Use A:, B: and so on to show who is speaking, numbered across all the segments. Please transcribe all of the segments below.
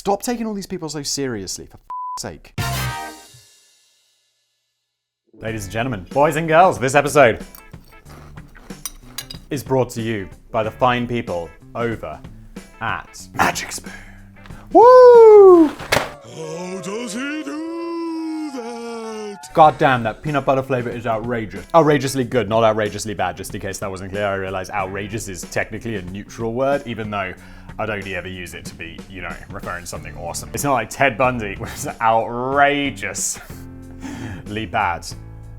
A: Stop taking all these people so seriously, for f***'s sake. Ladies and gentlemen, boys and girls, this episode is brought to you by the fine people over at Magic Spoon. Woo!
B: How does he do that?
A: God damn, that peanut butter flavor is outrageous. Outrageously good, not outrageously bad, just in case that wasn't clear. I realize outrageous is technically a neutral word, even though I'd only ever use it to be, referring to something awesome. It's not like Ted Bundy was outrageously bad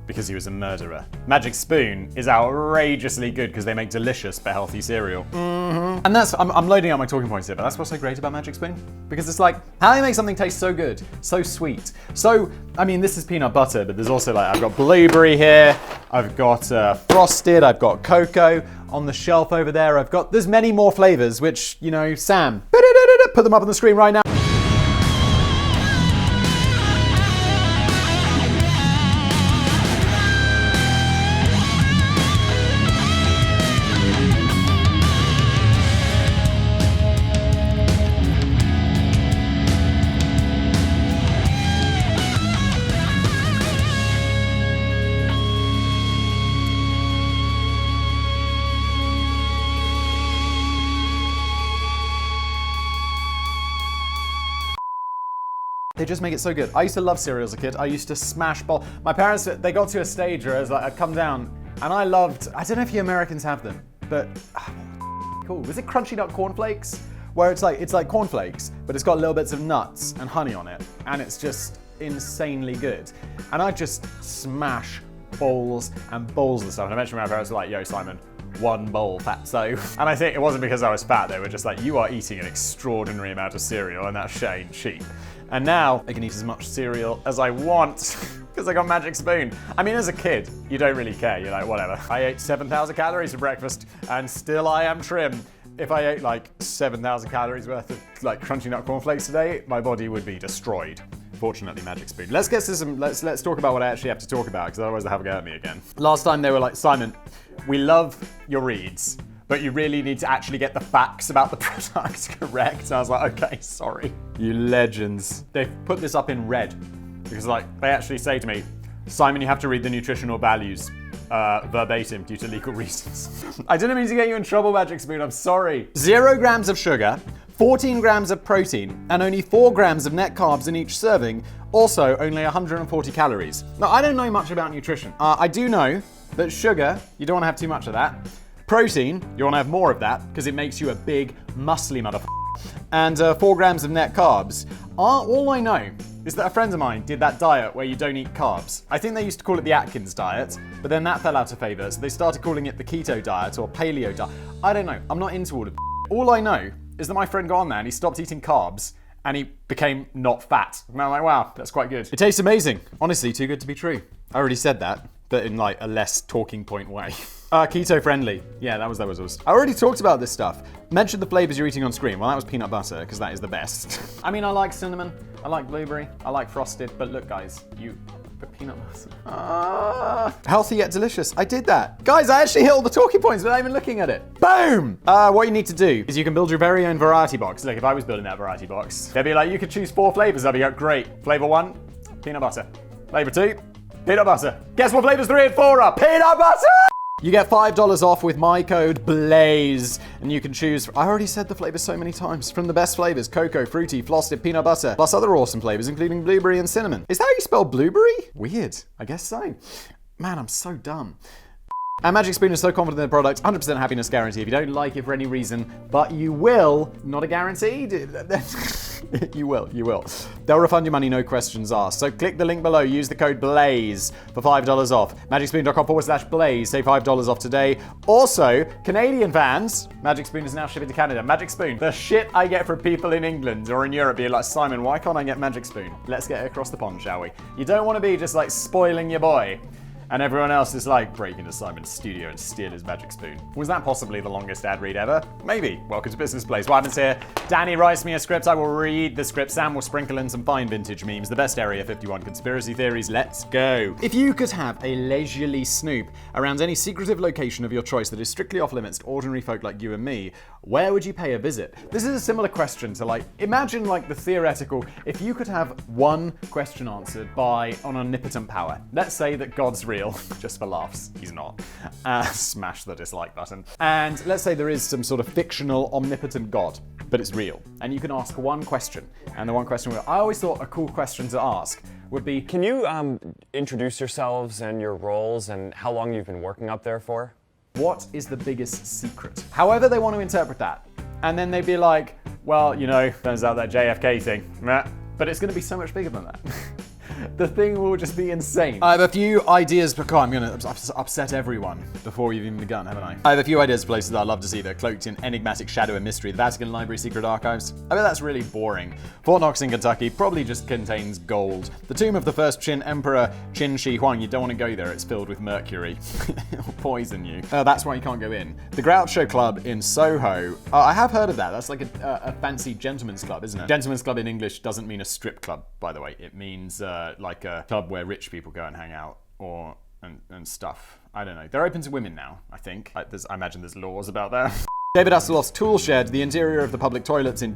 A: because he was a murderer. Magic Spoon is outrageously good because they make delicious but healthy cereal. And I'm loading up my talking points here, but that's what's so great about Magic Spoon. Because it's like, how do they make something taste so good, so sweet? So, this is peanut butter, but there's also I've got blueberry here, I've got frosted, I've got cocoa on the shelf over there, there's many more flavors, which, Sam, put them up on the screen right now. They just make it so good. I used to love cereal as a kid. I used to smash bowl. My parents, they got to a stage where I'd come down and I don't know if you Americans have them, but cool. Was it Crunchy Nut Cornflakes? Where it's like cornflakes, but it's got little bits of nuts and honey on it. And it's just insanely good. And I just smash bowls and bowls of stuff. And eventually my parents were like, yo, Simon, one bowl, fatso. And I think it wasn't because I was fat, they were just like, you are eating an extraordinary amount of cereal and that shit ain't cheap. And now I can eat as much cereal as I want because I got Magic Spoon. As a kid, you don't really care. You're like, whatever. I ate 7,000 calories for breakfast and still I am trim. If I ate 7,000 calories worth of Crunchy Nut Cornflakes today, my body would be destroyed. Fortunately, Magic Spoon. Let's get to let's talk about what I actually have to talk about because otherwise they'll have a go at me again. Last time they were like, Simon, we love your reads, but you really need to actually get the facts about the products correct. And I was like, okay, sorry. You legends. They've put this up in red because they actually say to me, Simon, you have to read the nutritional values verbatim due to legal reasons. I didn't mean to get you in trouble, Magic Spoon, I'm sorry. 0 grams of sugar, 14 grams of protein, and only 4 grams of net carbs in each serving. Also, only 140 calories. Now, I don't know much about nutrition. I do know that sugar, you don't want to have too much of that. Protein, you want to have more of that because it makes you a big, muscly motherfucker. And 4 grams of net carbs. All I know is that a friend of mine did that diet where you don't eat carbs. I think they used to call it the Atkins diet, but then that fell out of favor, so they started calling it the keto diet or paleo diet. I don't know. I'm not into all of it. All I know is that my friend got on there and he stopped eating carbs and he became not fat. And I'm like, wow, that's quite good. It tastes amazing. Honestly, too good to be true. I already said that, but in a less talking point way. Keto friendly. Yeah, that was. I already talked about this stuff. Mentioned the flavors you're eating on screen. Well, that was peanut butter, because that is the best. I like cinnamon, I like blueberry, I like frosted, but look guys, put peanut butter. Healthy yet delicious. I did that. Guys, I actually hit all the talking points without even looking at it. Boom! What you need to do is you can build your very own variety box. Like if I was building that variety box, they'd be like, you could choose 4 flavors. I'd be like, great. Flavor 1, peanut butter. Flavor 2, peanut butter. Guess what flavors 3 and 4 are? Peanut butter! You get $5 off with my code BLAZE, and you can choose, I already said the flavors so many times, from the best flavors, cocoa, fruity, frosted, peanut butter, plus other awesome flavors, including blueberry and cinnamon. Is that how you spell blueberry? Weird. I guess so. Man, I'm so dumb. And Magic Spoon is so confident in the product, 100% happiness guarantee. If you don't like it for any reason, but you will, not a guaranteed, you will. They'll refund your money, no questions asked. So click the link below, use the code BLAZE for $5 off. MagicSpoon.com/BLAZE, save $5 off today. Also, Canadian fans, Magic Spoon is now shipping to Canada. Magic Spoon, the shit I get from people in England or in Europe being like, Simon, why can't I get Magic Spoon? Let's get it across the pond, shall we? You don't want to be just spoiling your boy and everyone else is like, break into Simon's studio and steal his magic spoon. Was that possibly the longest ad read ever? Maybe. Welcome to Business Place. What happens here? Danny writes me a script, I will read the script, Sam will sprinkle in some fine vintage memes, the best Area 51 conspiracy theories, let's go. If you could have a leisurely snoop around any secretive location of your choice that is strictly off limits to ordinary folk like you and me, where would you pay a visit? This is a similar question to imagine the theoretical, if you could have one question answered by an omnipotent power. Let's say that God's real, just for laughs, he's not. Smash the dislike button. And let's say there is some sort of fictional omnipotent God, but it's real. And you can ask one question. And the one question I always thought a cool question to ask would be,
C: can you introduce yourselves and your roles and how long you've been working up there for?
A: what is the biggest secret? However they want to interpret that. And then they'd be like, well, turns out that JFK thing, but it's going to be so much bigger than that. The thing will just be insane. I have a few ideas, but I'm going to upset everyone before we've even begun, haven't I? I have a few ideas for places that I'd love to see that are cloaked in enigmatic shadow and mystery. The Vatican Library, Secret Archives. I bet that's really boring. Fort Knox in Kentucky probably just contains gold. The tomb of the first Qin Emperor, Qin Shi Huang, you don't want to go there. It's filled with mercury. It'll poison you. That's why you can't go in. The Groucho Club in Soho. I have heard of that. That's like a fancy gentleman's club, isn't it? Gentleman's club in English doesn't mean a strip club, by the way. It means like a club where rich people go and hang out and stuff. I don't know. They're open to women now, I think. I imagine there's laws about that. David Hasselhoff's tool shed, the interior of the public toilets in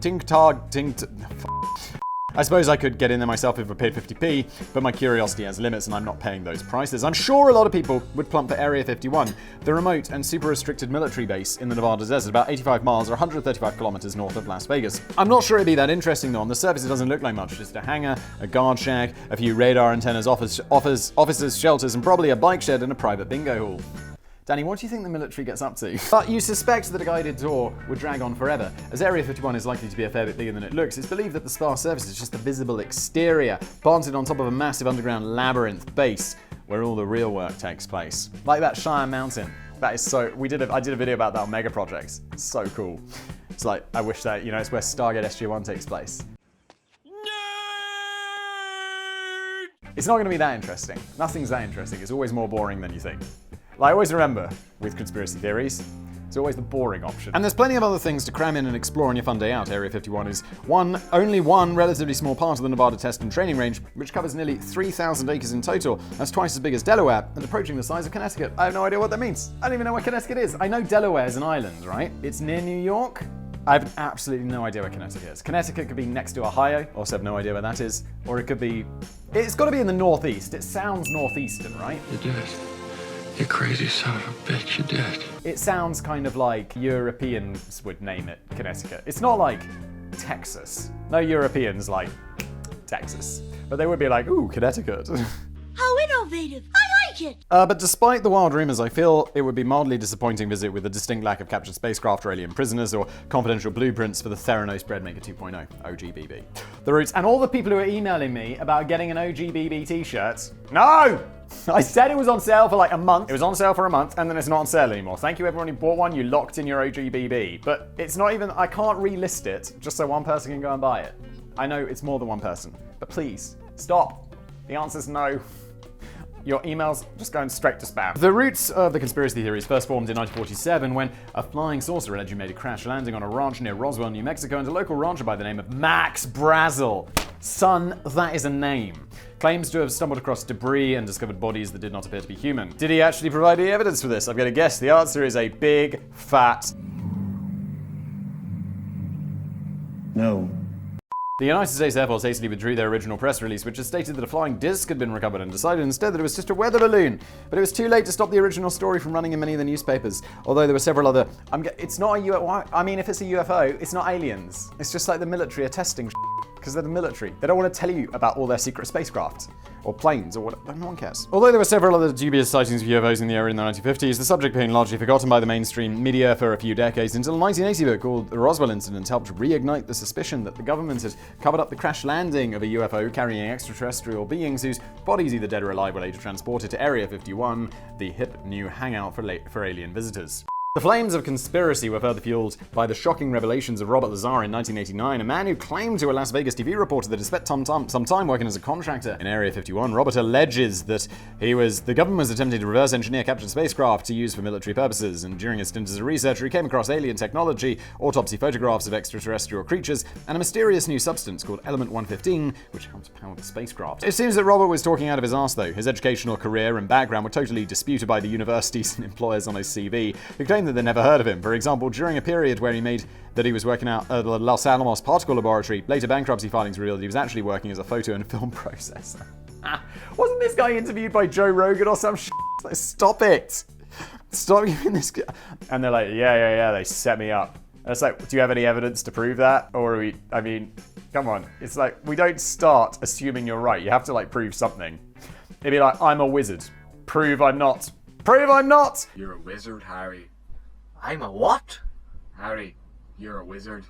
A: I suppose I could get in there myself if I paid 50p, but my curiosity has limits and I'm not paying those prices. I'm sure a lot of people would plump for Area 51, the remote and super restricted military base in the Nevada desert, about 85 miles or 135 kilometers north of Las Vegas. I'm not sure it'd be that interesting though. On the surface it doesn't look like much, just a hangar, a guard shack, a few radar antennas, officers, shelters, and probably a bike shed and a private bingo hall. Danny, what do you think the military gets up to? But you suspect that a guided tour would drag on forever. As Area 51 is likely to be a fair bit bigger than it looks, it's believed that the sparse surface is just the visible exterior, planted on top of a massive underground labyrinth base where all the real work takes place. Like that Shire Mountain. That is so... I did a video about that on Mega Projects. It's so cool. It's like, I wish that, it's where Stargate SG-1 takes place. It's not going to be that interesting. Nothing's that interesting. It's always more boring than you think. I always remember, with conspiracy theories, it's always the boring option. And there's plenty of other things to cram in and explore on your fun day out. Area 51 is only one relatively small part of the Nevada test and training range, which covers nearly 3,000 acres in total. That's twice as big as Delaware, and approaching the size of Connecticut. I have no idea what that means. I don't even know where Connecticut is. I know Delaware is an island, right? It's near New York. I have absolutely no idea where Connecticut is. Connecticut could be next to Ohio. Also have no idea where that is. Or it could be... It's got to be in the northeast. It sounds northeastern, right?
B: You did. You crazy son of a bitch, you did.
A: It sounds kind of like Europeans would name it Connecticut. It's not like Texas. No Europeans like Texas. But they would be like, ooh, Connecticut.
D: How innovative! I like it!
A: But despite the wild rumors, I feel it would be mildly disappointing visit with a distinct lack of captured spacecraft or alien prisoners or confidential blueprints for the Theranos Breadmaker 2.0, OGBB. The routes, and all the people who are emailing me about getting an OGBB t-shirt. No! I said it was on sale for like a month. It was on sale for a month and then it's not on sale anymore. Thank you everyone who bought one. You locked in your OGBB. But it's not even, I can't relist it just so one person can go and buy it. I know it's more than one person, but please, stop. The answer's no. Your email's just going straight to spam. The roots of the conspiracy theories first formed in 1947 when a flying saucer allegedly made a crash landing on a ranch near Roswell, New Mexico, and a local rancher by the name of Max Brazel. Son, that is a name. Claims to have stumbled across debris and discovered bodies that did not appear to be human. Did he actually provide any evidence for this? I'm going to guess the answer is a big, fat...
B: No.
A: The United States Air Force hastily withdrew their original press release, which had stated that a flying disc had been recovered and decided instead that it was just a weather balloon. But it was too late to stop the original story from running in many of the newspapers, although there were several other... It's not a UFO. I mean, if it's a UFO, it's not aliens. It's just like the military are testing because they're the military. They don't want to tell you about all their secret spacecraft or planes or whatever. No one cares. Although there were several other dubious sightings of UFOs in the area in the 1950s, the subject being largely forgotten by the mainstream media for a few decades until a 1980 book called The Roswell Incident helped reignite the suspicion that the government had covered up the crash landing of a UFO carrying extraterrestrial beings whose bodies, either dead or alive, were later transported to Area 51, the hip new hangout for alien visitors. The flames of conspiracy were further fueled by the shocking revelations of Robert Lazar in 1989, a man who claimed to a Las Vegas TV reporter that he spent some time working as a contractor in Area 51. Robert alleges that the government was attempting to reverse engineer captured spacecraft to use for military purposes, and during his stint as a researcher, he came across alien technology, autopsy photographs of extraterrestrial creatures, and a mysterious new substance called Element 115, which helps power the spacecraft. It seems that Robert was talking out of his arse, though. His educational career and background were totally disputed by the universities and employers on his CV, who claimed that they never heard of him. For example, during a period where he made that he was working out at the Los Alamos Particle Laboratory, later bankruptcy filings revealed he was actually working as a photo and film processor. Wasn't this guy interviewed by Joe Rogan or some shit? Like, stop it! Stop giving this guy... And they're like, yeah, they set me up. And it's like, do you have any evidence to prove that? Or are we... I mean, come on. It's like, we don't start assuming you're right. You have to, like, prove something. It'd be like, I'm a wizard. Prove I'm not. Prove I'm not!
E: You're a wizard, Harry.
F: I'm a what?
E: Harry, you're a wizard.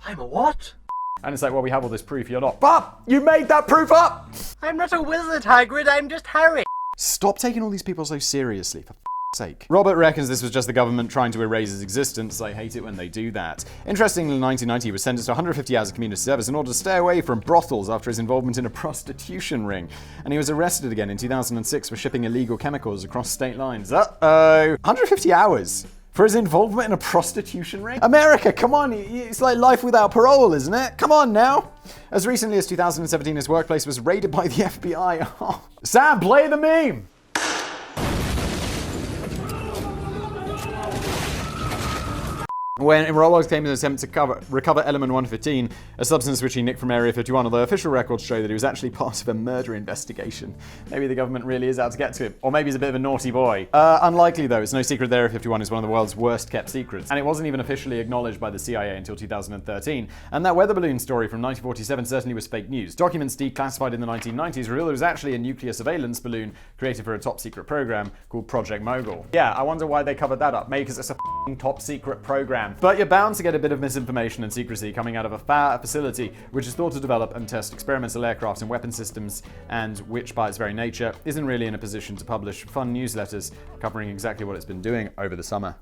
F: I'm a what?
A: And it's like, well, we have all this proof, you're not. But you made that proof up!
F: I'm not a wizard, Hagrid, I'm just Harry.
A: Stop taking all these people so seriously, for sake. Robert reckons this was just the government trying to erase his existence. I hate it when they do that. Interestingly, in 1990, he was sentenced to 150 hours of community service in order to stay away from brothels after his involvement in a prostitution ring. And he was arrested again in 2006 for shipping illegal chemicals across state lines. Uh-oh. 150 hours? For his involvement in a prostitution ring? America, come on, it's like life without parole, isn't it? Come on now. As recently as 2017, his workplace was raided by the FBI. Sam, play the meme! When Roblox came in an attempt to recover Element 115, a substance which he nicked from Area 51, although official records show that he was actually part of a murder investigation. Maybe the government really is out to get to him. Or maybe he's a bit of a naughty boy. Unlikely though, it's no secret that Area 51 is one of the world's worst kept secrets, and it wasn't even officially acknowledged by the CIA until 2013. And that weather balloon story from 1947 certainly was fake news. Documents declassified in the 1990s revealed it was actually a nuclear surveillance balloon created for a top secret program called Project Mogul. Yeah, I wonder why they covered that up. Maybe because it's a top secret program. But you're bound to get a bit of misinformation and secrecy coming out of a facility which is thought to develop and test experimental aircraft and weapon systems, and which by its very nature isn't really in a position to publish fun newsletters covering exactly what it's been doing over the summer.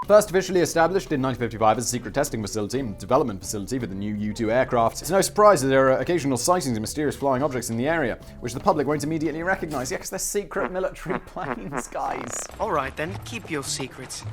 A: First officially established in 1955 as a secret testing facility and development facility for the new U-2 aircraft, it's no surprise that there are occasional sightings of mysterious flying objects in the area, which the public won't immediately recognize. Yeah, because they're secret military planes, guys.
F: All right then, keep your secrets.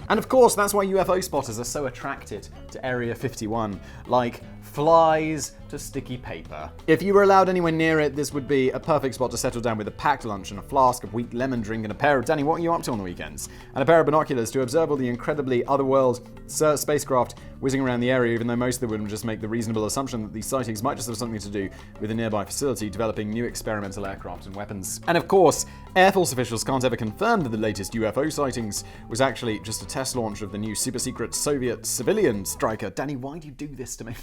A: And of course, that's why UFO spotters are so attracted to Area 51, like flies to sticky paper. If you were allowed anywhere near it, this would be a perfect spot to settle down with a packed lunch and a flask of weak lemon drink and a pair of, Danny, what are you up to on the weekends? And a pair of binoculars to observe all the incredibly otherworld spacecraft whizzing around the area, even though most of them would just make the reasonable assumption that these sightings might just have something to do with a nearby facility developing new experimental aircraft and weapons. And of course, Air Force officials can't ever confirm that the latest UFO sightings was actually just a test launch of the new super-secret Soviet civilian striker. Danny, why do you do this to me?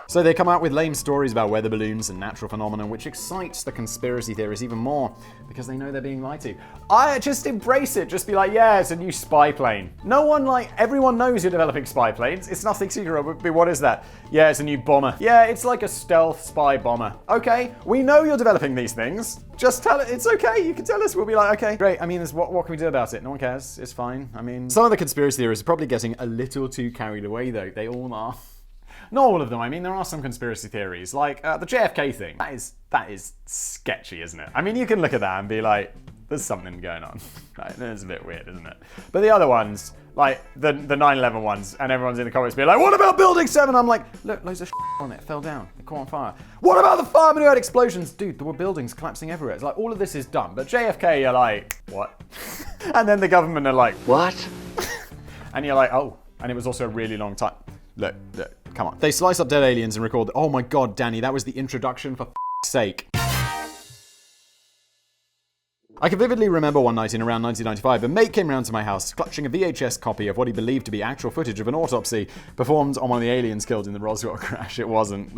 A: So they come out with lame stories about weather balloons and natural phenomena, which excites the conspiracy theorists even more because they know they're being lied to. I just embrace it. Just be like, yeah, it's a new spy plane. No one, everyone knows you're developing spy planes. It's nothing secret. But what is that? Yeah, it's a new bomber. Yeah, it's like a stealth spy bomber. Okay, we know you're developing these things. Just tell it. It's okay. You can tell us. We'll be like, okay, great. I mean, what can we do about it? No one cares. It's fine. I mean, some of the conspiracy theorists are probably getting a little too carried away, though. They all are. Not all of them. I mean, there are some conspiracy theories, like the JFK thing. That is sketchy, isn't it? I mean, you can look at that and be like, there's something going on. Right? It's a bit weird, isn't it? But the other ones, like the 9/11 ones, and everyone's in the comments being like, what about Building 7? I'm like, look, loads of on it. It fell down. It caught on fire. What about the firemen who had explosions? Dude, there were buildings collapsing everywhere. It's like, all of this is dumb. But JFK, you're like, what? And then the government are like,
F: What?
A: and you're like, oh. And it was also a really long time. Look, come on. They slice up dead aliens and record, oh my god, Danny, that was the introduction, for sake. I can vividly remember one night in around 1995, a mate came round to my house clutching a VHS copy of what he believed to be actual footage of an autopsy performed on one of the aliens killed in the Roswell crash. It wasn't.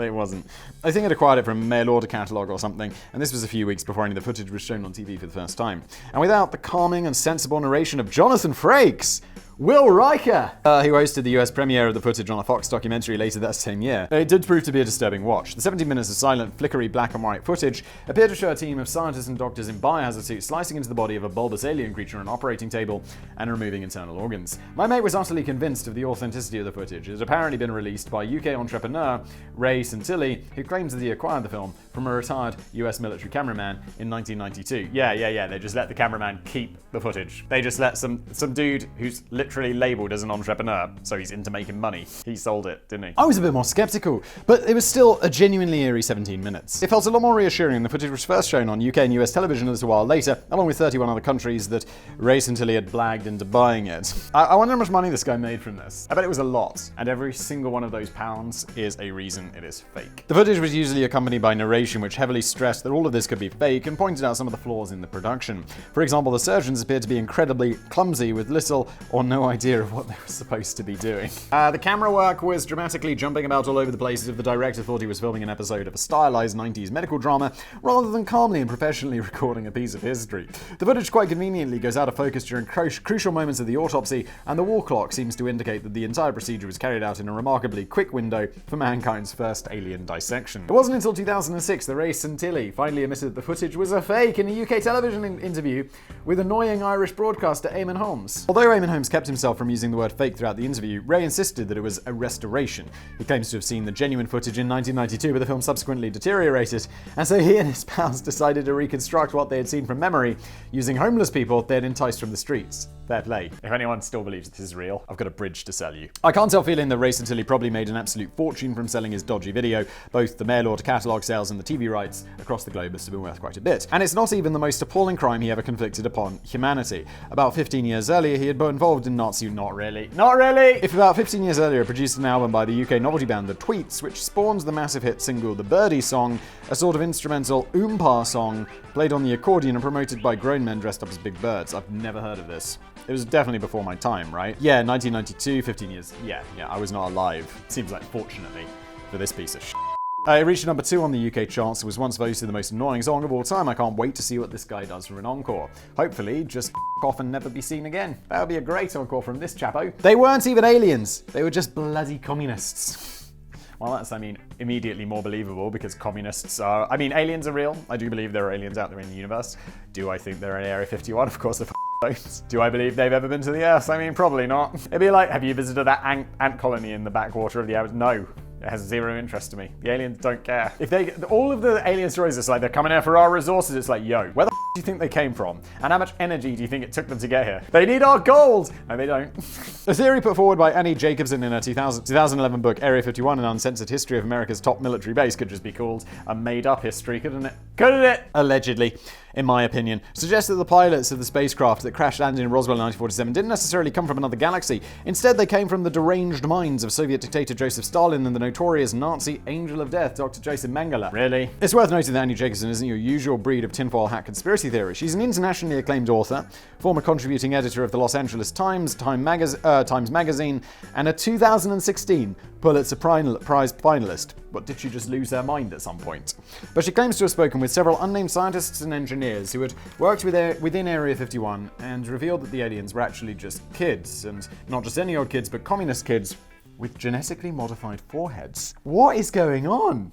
A: I think I'd acquired it from a mail order catalogue or something, and this was a few weeks before any of the footage was shown on TV for the first time. And without the calming and sensible narration of Jonathan Frakes, Will Riker, who hosted the US premiere of the footage on a Fox documentary later that same year. It did prove to be a disturbing watch. The 17 minutes of silent, flickery black and white footage appeared to show a team of scientists and doctors in biohazard suits slicing into the body of a bulbous alien creature on an operating table and removing internal organs. My mate was utterly convinced of the authenticity of the footage. It had apparently been released by UK entrepreneur Ray Santilli, who claims that he acquired the film from a retired US military cameraman in 1992. Yeah, they just let the cameraman keep the footage. They just let some dude who's literally labeled as an entrepreneur, so he's into making money. He sold it, didn't he? I was a bit more skeptical, but it was still a genuinely eerie 17 minutes. It felt a lot more reassuring when the footage was first shown on UK and US television a little while later, along with 31 other countries that Ray Santilli had blagged into buying it. I wonder how much money this guy made from this. I bet it was a lot, and every single one of those pounds is a reason it is fake. The footage was usually accompanied by narration which heavily stressed that all of this could be fake and pointed out some of the flaws in the production. For example, the surgeons appeared to be incredibly clumsy with little or no idea of what they were supposed to be doing. The camera work was dramatically jumping about all over the place as if the director thought he was filming an episode of a stylized 90s medical drama rather than calmly and professionally recording a piece of history. The footage quite conveniently goes out of focus during crucial moments of the autopsy, and the wall clock seems to indicate that the entire procedure was carried out in a remarkably quick window for mankind's first alien dissection. It wasn't until 2006 that Ray Santilli finally admitted that the footage was a fake in a UK television interview with annoying Irish broadcaster Eamon Holmes. Although Eamon Holmes kept himself from using the word fake throughout the interview, Ray insisted that it was a restoration. He claims to have seen the genuine footage in 1992, but the film subsequently deteriorated, and so he and his pals decided to reconstruct what they had seen from memory using homeless people they had enticed from the streets. Fair play. If anyone still believes this is real, I've got a bridge to sell you. I can't help feeling that Ray Santilli probably made an absolute fortune from selling his dodgy video. Both the mail-order catalogue sales and the TV rights across the globe must have been worth quite a bit. And it's not even the most appalling crime he ever conflicted upon humanity. About 15 years earlier, he had been involved in Nazi... Not really. If about 15 years earlier, produced an album by the UK novelty band The Tweets, which spawned the massive hit single The Birdie Song, a sort of instrumental oompa song played on the accordion and promoted by grown men dressed up as big birds. I've never heard of this. It was definitely before my time, right? Yeah, 1992, 15 years. Yeah, I was not alive. Seems like, fortunately, for this piece of shit. It reached number 2 on the UK charts. It was once voted the most annoying song of all time. I can't wait to see what this guy does for an encore. Hopefully, just off and never be seen again. That would be a great encore from this chapo. They weren't even aliens. They were just bloody communists. Well, that's, immediately more believable because communists are... aliens are real. I do believe there are aliens out there in the universe. Do I think they're in Area 51? Of course, do I believe they've ever been to the Earth? Probably not. It'd be like, have you visited that ant colony in the backwater of the Earth? No. It has zero interest to me. The aliens don't care. All of the alien stories, it's like, they're coming here for our resources. It's like, yo, where the do you think they came from? And how much energy do you think it took them to get here? They need our gold! No, they don't. A theory put forward by Annie Jacobson in her 2011 book, Area 51, An Uncensored History of America's Top Military Base, could just be called a made-up history, couldn't it? Couldn't it? Allegedly, in my opinion, suggests that the pilots of the spacecraft that crash-landed in Roswell in 1947 didn't necessarily come from another galaxy. Instead, they came from the deranged minds of Soviet dictator Joseph Stalin and the notorious Nazi angel of death, Dr. Joseph Mengele. Really? It's worth noting that Annie Jacobson isn't your usual breed of tinfoil hat conspiracy theorist. She's an internationally acclaimed author, former contributing editor of the Los Angeles Times, Times Magazine, and a 2016 Pulitzer Prize finalist. But did she just lose her mind at some point? But she claims to have spoken with several unnamed scientists and engineers who had worked within Area 51 and revealed that the aliens were actually just kids, and not just any old kids, but communist kids with genetically modified foreheads. What is going on?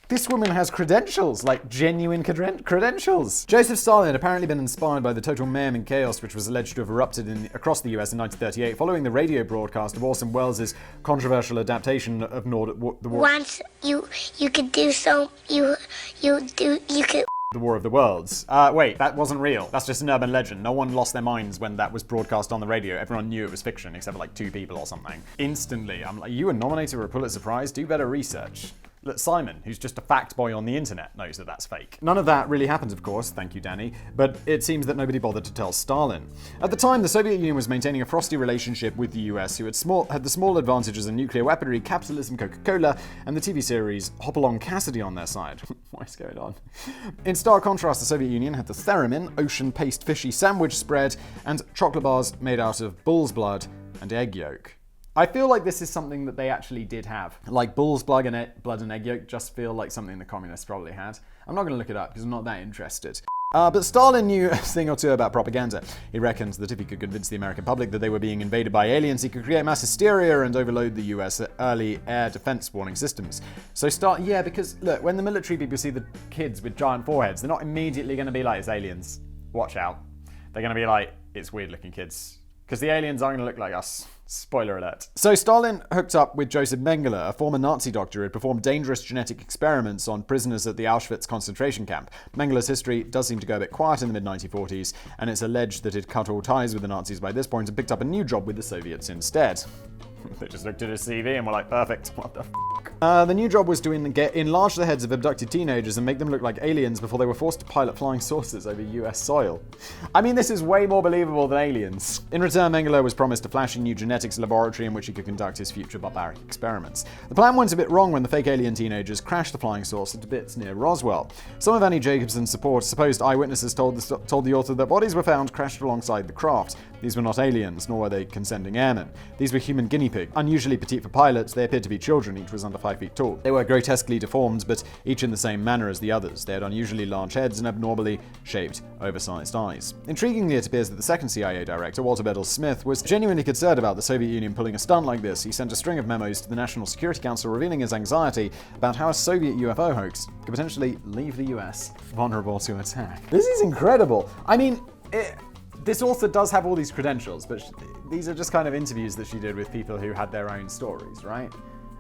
A: This woman has credentials, like genuine credentials. Joseph Stalin had apparently been inspired by the total mayhem and chaos which was alleged to have erupted across the US in 1938 following the radio broadcast of Orson Welles' controversial adaptation of the War.
D: Once you could do so, you could.
A: The War of the Worlds. Wait, that wasn't real. That's just an urban legend. No one lost their minds when that was broadcast on the radio. Everyone knew it was fiction, except for like 2 people or something. Instantly, I'm like, you were nominated for a Pulitzer Prize? Do better research. Look, Simon, who's just a fact boy on the internet, knows that that's fake. None of that really happens, of course, thank you, Danny, but it seems that nobody bothered to tell Stalin. At the time, the Soviet Union was maintaining a frosty relationship with the US, who had the small advantages of nuclear weaponry, capitalism, Coca-Cola, and the TV series Hopalong Cassidy on their side. What is going on? In stark contrast, the Soviet Union had the theremin, ocean paste fishy sandwich spread, and chocolate bars made out of bull's blood and egg yolk. I feel like this is something that they actually did have. Like bull's blood and egg yolk just feel like something the communists probably had. I'm not going to look it up because I'm not that interested. But Stalin knew a thing or two about propaganda. He reckoned that if he could convince the American public that they were being invaded by aliens, he could create mass hysteria and overload the US early air defense warning systems. So because look, when the military people see the kids with giant foreheads, they're not immediately going to be like, it's aliens. Watch out. They're going to be like, it's weird looking kids. Because the aliens aren't going to look like us. Spoiler alert. So Stalin hooked up with Joseph Mengele, a former Nazi doctor who had performed dangerous genetic experiments on prisoners at the Auschwitz concentration camp. Mengele's history does seem to go a bit quiet in the mid-1940s, and it's alleged that he'd cut all ties with the Nazis by this point and picked up a new job with the Soviets instead. They just looked at his CV and were like, perfect. What the f***? The new job was to enlarge the heads of abducted teenagers and make them look like aliens before they were forced to pilot flying saucers over US soil. I mean, this is way more believable than aliens. In return, Mengele was promised a flashy new genetics laboratory in which he could conduct his future barbaric experiments. The plan went a bit wrong when the fake alien teenagers crashed the flying saucer to bits near Roswell. Some of Annie Jacobson's supposed eyewitnesses told the author that bodies were found crashed alongside the craft. These were not aliens, nor were they consenting airmen. These were human guinea pigs. Unusually petite for pilots, they appeared to be children. Each was under 5 feet tall. They were grotesquely deformed, but each in the same manner as the others. They had unusually large heads and abnormally shaped, oversized eyes. Intriguingly, it appears that the second CIA director, Walter Bedell Smith, was genuinely concerned about the Soviet Union pulling a stunt like this. He sent a string of memos to the National Security Council revealing his anxiety about how a Soviet UFO hoax could potentially leave the US vulnerable to attack. This is incredible. I mean, this author does have all these credentials, but these are just kind of interviews that she did with people who had their own stories, right?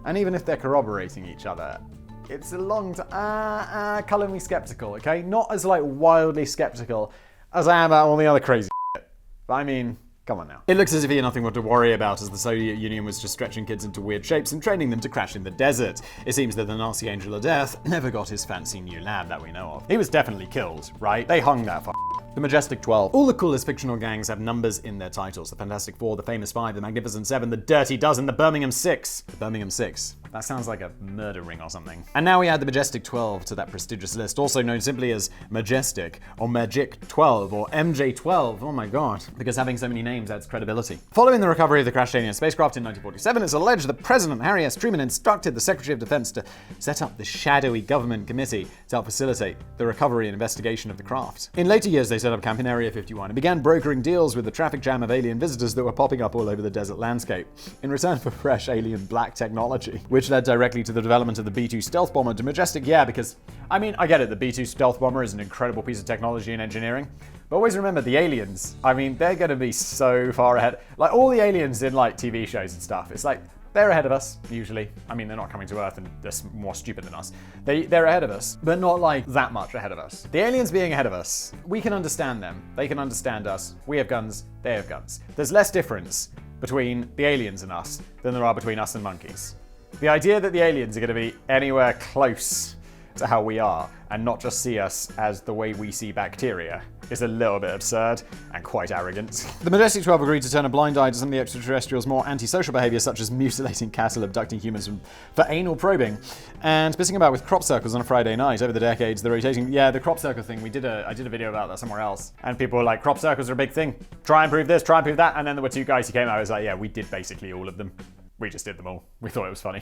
A: And even if they're corroborating each other, it's a long time. Color me skeptical, okay? Not as wildly skeptical as I am about all the other crazy shit. But I mean, come on now. It looks as if he had nothing more to worry about, as the Soviet Union was just stretching kids into weird shapes and training them to crash in the desert. It seems that the Nazi Angel of Death never got his fancy new lab that we know of. He was definitely killed, right? They hung that The Majestic 12. All the coolest fictional gangs have numbers in their titles. The Fantastic Four, the Famous Five, the Magnificent Seven, the Dirty Dozen, the Birmingham Six. The Birmingham Six. That sounds like a murder ring or something. And now we add the Majestic 12 to that prestigious list, also known simply as Majestic, or Magic 12, or MJ12. Oh my god. Because having so many names adds credibility. Following the recovery of the crashed alien spacecraft in 1947, it's alleged that President Harry S. Truman instructed the Secretary of Defense to set up the shadowy government committee to help facilitate the recovery and investigation of the craft. In later years, they set up camp in Area 51 and began brokering deals with the traffic jam of alien visitors that were popping up all over the desert landscape, in return for fresh alien black technology, which led directly to the development of the B-2 stealth bomber. To Majestic, because, I mean, I get it, the B-2 stealth bomber is an incredible piece of technology and engineering, but always remember the aliens. I mean, they're going to be so far ahead. Like, all the aliens in, TV shows and stuff, it's like, they're ahead of us, usually. I mean, they're not coming to Earth and they're more stupid than us. They're ahead of us, but not that much ahead of us. The aliens being ahead of us, we can understand them. They can understand us. We have guns, they have guns. There's less difference between the aliens and us than there are between us and monkeys. The idea that the aliens are going to be anywhere close to how we are and not just see us as the way we see bacteria is a little bit absurd and quite arrogant. The Majestic 12 agreed to turn a blind eye to some of the extraterrestrials' more antisocial behavior, such as mutilating cattle, abducting humans for anal probing, and pissing about with crop circles on a Friday night. Over the decades, the rotating... Yeah, the crop circle thing, I did a video about that somewhere else, and people were like, crop circles are a big thing. Try and prove this, try and prove that, and then there were two guys who came out and was like, yeah, we did basically all of them. We just did them all. We thought it was funny.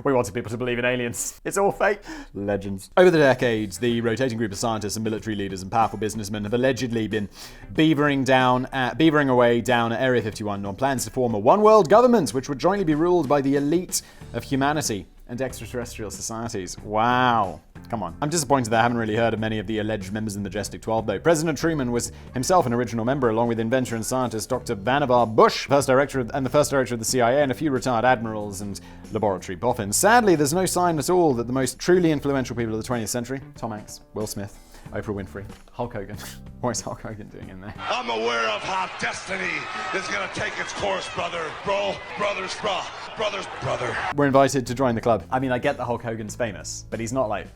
A: We wanted people to believe in aliens. It's all fake. Legends. Over the decades, the rotating group of scientists and military leaders and powerful businessmen have allegedly been beavering away down at Area 51 on plans to form a one-world government, which would jointly be ruled by the elite of humanity and extraterrestrial societies. Wow. Come on. I'm disappointed that I haven't really heard of many of the alleged members of the Majestic 12, though. President Truman was himself an original member, along with inventor and scientist Dr. Vannevar Bush, the first director of the CIA, and a few retired admirals and laboratory boffins. Sadly, there's no sign at all that the most truly influential people of the 20th century, Tom Hanks, Will Smith, Oprah Winfrey, Hulk Hogan. What is Hulk Hogan doing in there?
G: I'm aware of how destiny is gonna take its course, brother. Brothers.
A: We're invited to join the club. I mean, I get that Hulk Hogan's famous, but he's not like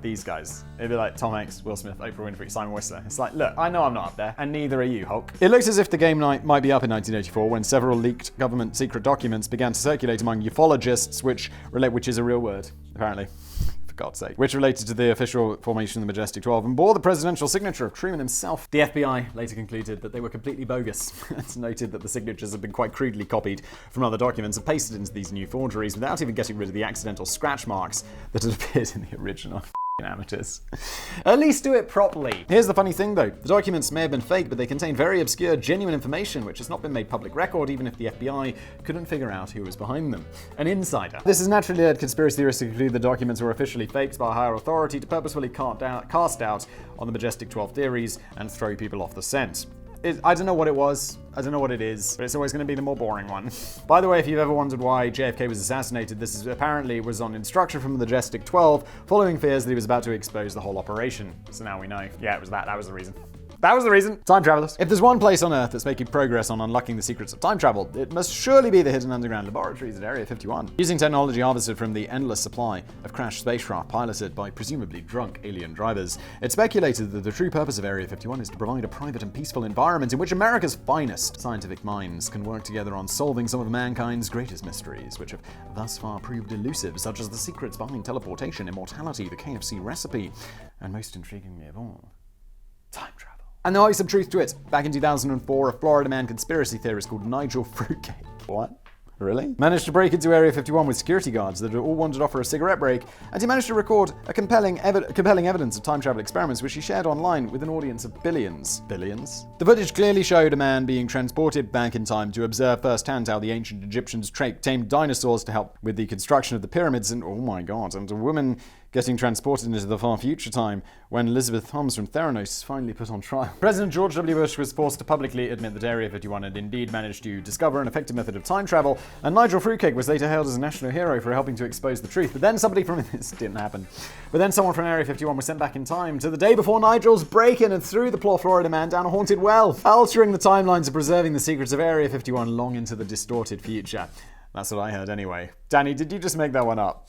A: these guys. It'd be like Tom Hanks, Will Smith, Oprah Winfrey, Simon Whistler. It's like, look, I know I'm not up there, and neither are you, Hulk. It looks as if the game night might be up in 1984 when several leaked government secret documents began to circulate among ufologists, which is a real word, apparently. For God's sake, which related to the official formation of the Majestic 12 and bore the presidential signature of Truman himself. The FBI later concluded that they were completely bogus. It's noted that the signatures have been quite crudely copied from other documents and pasted into these new forgeries without even getting rid of the accidental scratch marks that had appeared in the original. amateurs. At least do it properly. Here's the funny thing though. The documents may have been fake, but they contain very obscure, genuine information which has not been made public record even if the FBI couldn't figure out who was behind them. An insider. This has naturally led conspiracy theorists to conclude the documents were officially faked by a higher authority to purposefully cast doubt on the Majestic 12 theories and throw people off the scent. I don't know what it was, I don't know what it is, but it's always going to be the more boring one. By the way, if you've ever wondered why JFK was assassinated, this is apparently was on instruction from the Majestic 12, following fears that he was about to expose the whole operation. So now we know. Yeah, it was that was the reason. That was the reason. Time travelers. If there's one place on Earth that's making progress on unlocking the secrets of time travel, it must surely be the hidden underground laboratories at Area 51. Using technology harvested from the endless supply of crashed spacecraft piloted by presumably drunk alien drivers, it's speculated that the true purpose of Area 51 is to provide a private and peaceful environment in which America's finest scientific minds can work together on solving some of mankind's greatest mysteries, which have thus far proved elusive, such as the secrets behind teleportation, immortality, the KFC recipe, and most intriguingly of all, time travel. And there might be some truth to it. Back in 2004, a Florida man conspiracy theorist called Nigel Fruitcake. What? Really? Managed to break into Area 51 with security guards that all wanted to offer a cigarette break, and he managed to record a compelling evidence of time travel experiments which he shared online with an audience of billions. Billions? The footage clearly showed a man being transported back in time to observe firsthand how the ancient Egyptians tamed dinosaurs to help with the construction of the pyramids, and oh my god, and a woman getting transported into the far future time when Elizabeth Holmes from Theranos is finally put on trial. President George W. Bush was forced to publicly admit that Area 51 had indeed managed to discover an effective method of time travel, and Nigel Fruitcake was later hailed as a national hero for helping to expose the truth. But then somebody from this didn't happen. But then someone from Area 51 was sent back in time to the day before Nigel's break-in and threw the poor Florida man down a haunted well, altering the timelines and preserving the secrets of Area 51 long into the distorted future. That's what I heard anyway. Danny, did you just make that one up?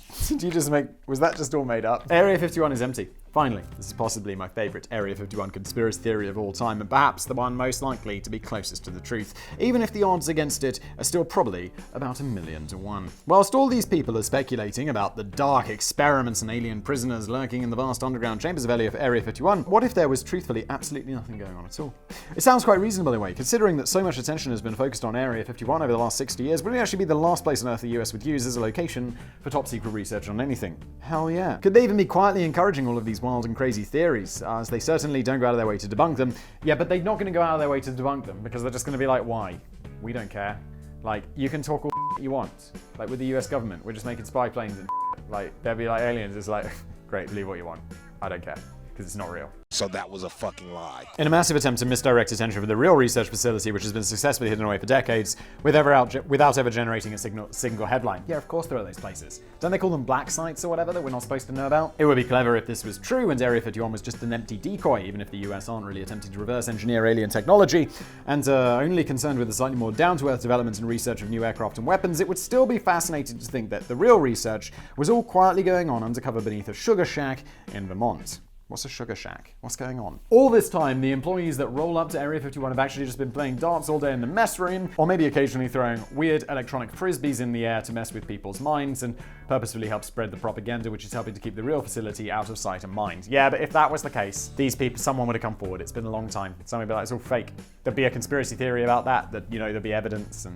A: Was that just all made up? Area 51 is empty. Finally, this is possibly my favorite Area 51 conspiracy theory of all time, and perhaps the one most likely to be closest to the truth, even if the odds against it are still probably about 1,000,000 to 1. Whilst all these people are speculating about the dark experiments and alien prisoners lurking in the vast underground chambers of Area 51, what if there was truthfully absolutely nothing going on at all? It sounds quite reasonable anyway, considering that so much attention has been focused on Area 51 over the last 60 years. Would it actually be the last place on Earth the US would use as a location for top secret research on anything? Hell yeah. Could they even be quietly encouraging all of these wild and crazy theories, as they certainly don't go out of their way to debunk them? Yeah, but they're not going to go out of their way to debunk them, because they're just going to be like, why? We don't care. Like, you can talk all you want. Like, with the US government, we're just making spy planes and like, they'll be like aliens. It's like, great, believe what you want. I don't care, because it's not real.
G: So that was a fucking lie.
A: In a massive attempt to misdirect attention from the real research facility, which has been successfully hidden away for decades, without ever generating a single headline. Yeah, of course there are those places. Don't they call them black sites or whatever that we're not supposed to know about? It would be clever if this was true and Area 51 was just an empty decoy, even if the US aren't really attempting to reverse engineer alien technology and only concerned with the slightly more down-to-earth development and research of new aircraft and weapons. It would still be fascinating to think that the real research was all quietly going on undercover beneath a sugar shack in Vermont. What's a sugar shack? What's going on? All this time, the employees that roll up to Area 51 have actually just been playing darts all day in the mess room, or maybe occasionally throwing weird electronic frisbees in the air to mess with people's minds and purposefully help spread the propaganda, which is helping to keep the real facility out of sight and mind. Yeah, but if that was the case, these people, someone would have come forward. It's been a long time. Someone would be like, it's all fake. There'd be a conspiracy theory about that, there'd be evidence,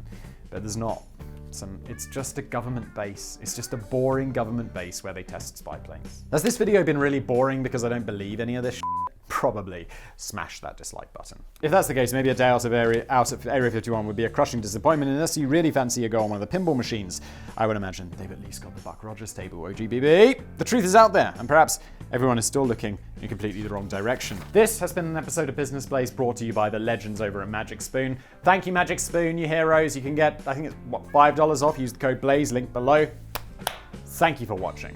A: but there's not. It's just a government base. It's just a boring government base where they test spy planes. Has this video been really boring because I don't believe any of this shit? Probably. Smash that dislike button. If that's the case, maybe a day out of Area 51 would be a crushing disappointment unless you really fancy a go on one of the pinball machines. I would imagine they've at least got the Buck Rogers table, OGBB. The truth is out there, and perhaps everyone is still looking in completely the wrong direction. This has been an episode of Business Blaze brought to you by the legends over at Magic Spoon. Thank you, Magic Spoon, you heroes. You can get, I think it's $5 off. Use the code BLAZE, link below. Thank you for watching.